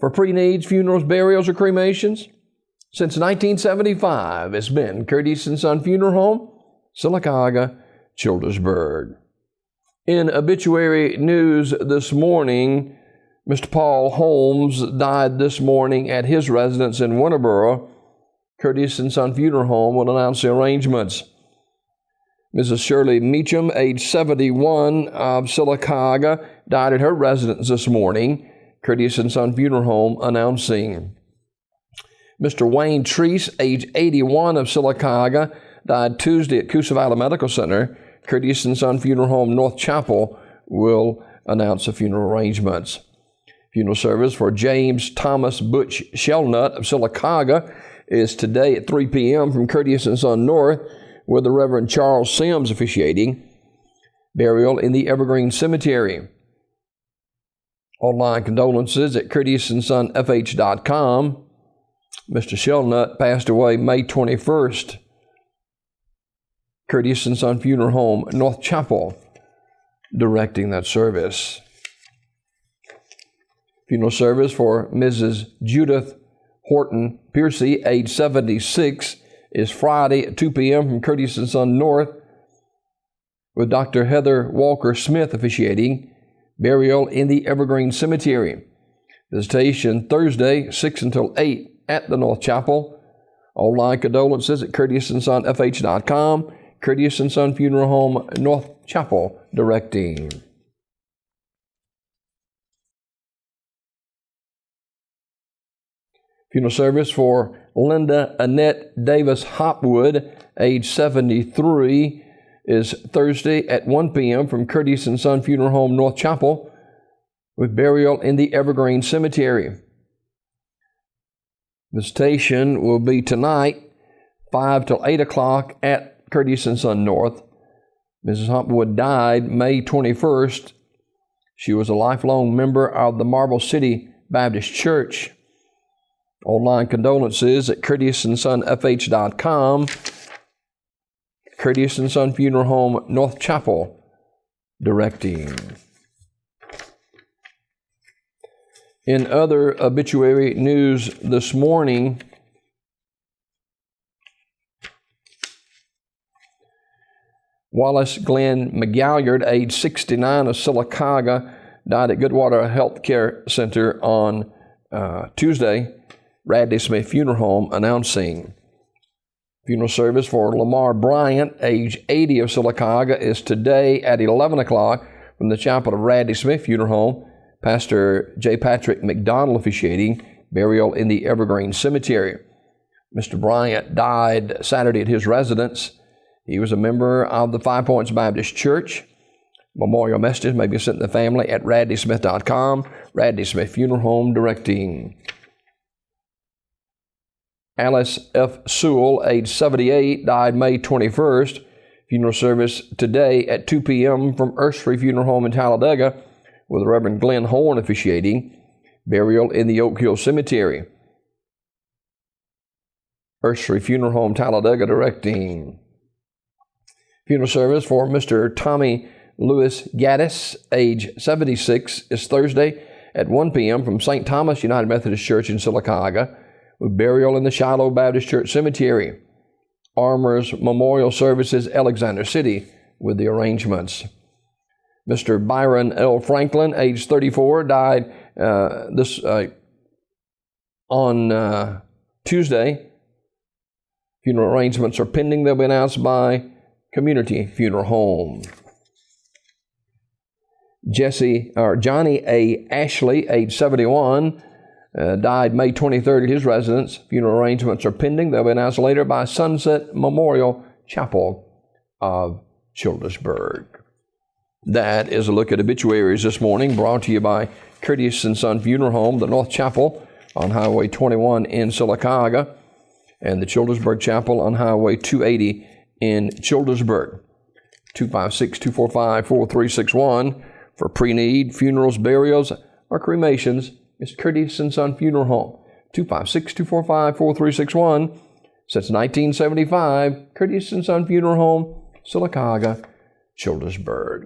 for pre-needs, funerals, burials, or cremations. Since 1975, it's been Curtis & Son Funeral Home, Sylacauga, Childersburg. In obituary news this morning, Mr. Paul Holmes died this morning at his residence in Winterboro. Curtis & Son Funeral Home will announce the arrangements. Mrs. Shirley Meacham, age 71, of Sylacauga, died at her residence this morning. Curtis & Son Funeral Home announcing. Mr. Wayne Treese, age 81, of Sylacauga, died Tuesday at Coosa Valley Medical Center. Curtis & Son Funeral Home, North Chapel, will announce the funeral arrangements. Funeral service for James Thomas Butch Shelnut of Sylacauga is today at 3 p.m. from Curtis & Son North, with the Reverend Charles Sims officiating. Burial in the Evergreen Cemetery. Online condolences at curtisonfh.com. Mr. Shelnut passed away May 21st. Curtis & Son Funeral Home, North Chapel, directing that service. Funeral service for Mrs. Judith Horton Piercy, age 76, is Friday at 2 p.m. from Curtis & Son North, with Dr. Heather Walker Smith officiating. Burial in the Evergreen Cemetery. Visitation Thursday, 6 until 8 at the North Chapel. Online condolences at curtisonfh.com. Curtis & Son Funeral Home, North Chapel, directing. Funeral service for Linda Annette Davis Hopwood, age 73, is Thursday at 1 p.m. from Curtis & Son Funeral Home, North Chapel, with burial in the Evergreen Cemetery. Visitation will be tonight, 5 till 8 o'clock at Curtis & Son North. Mrs. Hopwood died May 21st. She was a lifelong member of the Marble City Baptist Church. Online condolences at curtisonfh.com. Curtis & Son Funeral Home, North Chapel, directing. In other obituary news this morning, Wallace Glenn McGalliard, age 69, of Sylacauga, died at Goodwater Health Care Center on Tuesday. Radley Smith Funeral Home announcing. Funeral service for Lamar Bryant, age 80, of Sylacauga, is today at 11 o'clock from the chapel of Radley Smith Funeral Home. Pastor J. Patrick McDonald officiating. Burial in the Evergreen Cemetery. Mr. Bryant died Saturday at his residence. He was a member of the Five Points Baptist Church. Memorial messages may be sent to the family at radleysmith.com. Radley Smith Funeral Home, directing. Alice F. Sewell, age 78, died May 21st. Funeral service today at 2 p.m. from Ursery Funeral Home in Talladega, with Reverend Glenn Horn officiating. Burial in the Oak Hill Cemetery. Ursery Funeral Home, Talladega, directing. Funeral service for Mr. Tommy Lewis Gaddis, age 76, is Thursday at 1 p.m. from St. Thomas United Methodist Church in Sylacauga, with burial in the Shiloh Baptist Church Cemetery. Armor's Memorial Services, Alexander City, with the arrangements. Mr. Byron L. Franklin, age 34, died on Tuesday. Funeral arrangements are pending. They'll be announced by Community Funeral Home. Johnny A. Ashley, age 71, died May 23rd at his residence. Funeral arrangements are pending. They'll be announced later by Sunset Memorial Chapel of Childersburg. That is a look at obituaries this morning, brought to you by Curtis & Son Funeral Home, the North Chapel on Highway 21 in Sylacauga, and the Childersburg Chapel on Highway 280 in Childersburg. 256-245-4361 for pre-need, funerals, burials, or cremations. It's Curtis & Son Funeral Home. 256-245-4361. Since 1975, Curtis & Son Funeral Home, Sylacauga, Childersburg.